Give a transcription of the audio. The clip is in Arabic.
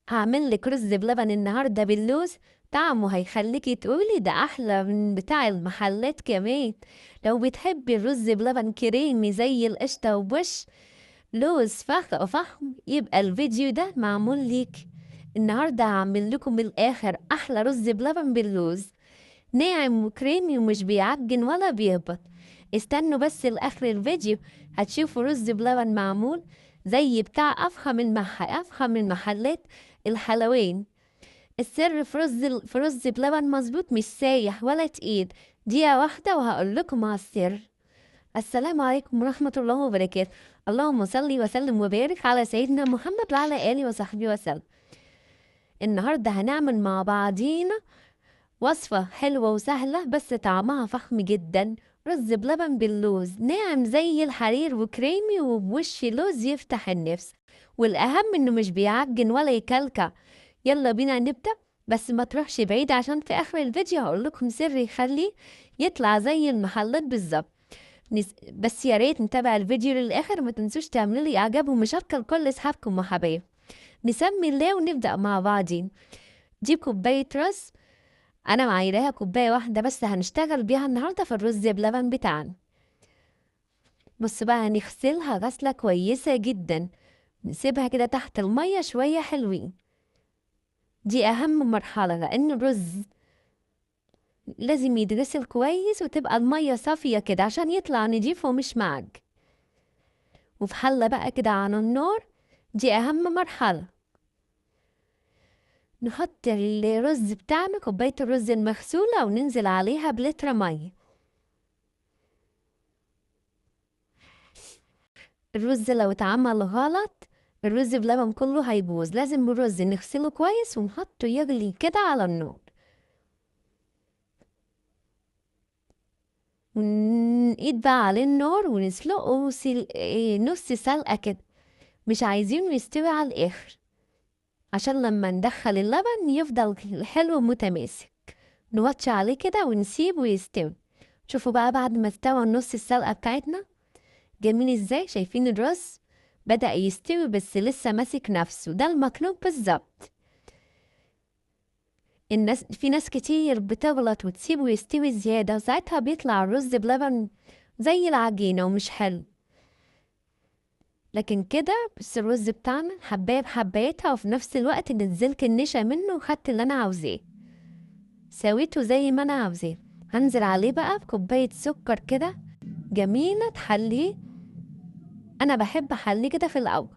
هعمل لك رز بلبن النهارده باللوز. طعمه هيخليكي تقولي ده احلى من بتاع المحلات كمان. لو بتحبي الرز بلبن كريمي زي القشطه وبش لوز فحم، يبقى الفيديو ده معمول ليك. النهارده هعمل لكم من الاخر احلى رز بلبن باللوز، ناعم وكريمي ومش بيعجن ولا بيهبط. استنوا بس لاخر الفيديو، هتشوفوا رز بلبن معمول زي بتاع افخم المحلات الحلوين. السر في رز بلبن مظبوط، مش سايح ولا تقيل. دقيقة واحدة وهقول لكم على السر. السلام عليكم ورحمة الله وبركاته. اللهم صل وسلم وبارك على سيدنا محمد وعلى آله وصحبه وسلم. النهاردة هنعمل مع بعضينا وصفة حلوة وسهلة بس طعمها فخم جدا. رز بلبن باللوز، ناعم زي الحرير وكريمي وبوش لوز يفتح النفس، والأهم إنه مش بيعجن ولا يكلكع. يلا بينا نبدأ، بس ما تروحش بعيد عشان في آخر الفيديو هقول لكم سر يخليه يطلع زي المحلات بالظبط. بس يا ريت نتابع الفيديو للآخر، ما تنسوش تعملوا لي إعجاب ومشاركة لكل أصحابكم وحبايب. نسمي الله ونبدأ مع بعضين. جيب كوباية رز، انا معايراها كوبايه واحده بس هنشتغل بيها النهارده في الرز بلبن بتاعنا. بص بقى، هنغسلها غسله كويسه جدا، نسيبها كده تحت الميه شويه حلوين. دي اهم مرحله لان الرز لازم يتغسل كويس وتبقى الميه صافيه كده عشان يطلع نضيف ومش معج. وفي حله بقى كده على النار، دي اهم مرحله. نحط الرز بتاعنا، كوبايه الرز المغسوله، وننزل عليها بلتر ميه. الرز لو اتعمل غلط الرز بلبن كله هيبوظ. لازم الرز نغسله كويس ونحطه يغلي كده على النار، ونقيد بقى عليه النار ونسلقه نص سلقة كده. مش عايزينه يستوي على الآخر عشان لما ندخل اللبن يفضل حلو متماسك. نوطش عليه كده ونسيبه يستوي. شوفوا بقى بعد ما استوى نص السلقة بتاعتنا جميل ازاي. شايفين الرز بدأ يستوي بس لسه ماسك نفسه، ده المطلوب بالظبط. في ناس كتير بتغلط وتسيبه يستوي زيادة، وساعتها بيطلع الرز بلبن زي العجينة ومش حلو. لكن كده بس الرز بتاعنا حباية بحبايتها، وفي نفس الوقت نزلت النشا منه وخدت اللي أنا عاوزاه، سويته زي ما أنا عاوزاه. هنزل عليه بقى بكوباية سكر كده جميلة تحليه. أنا بحب أحليه كده في الأول،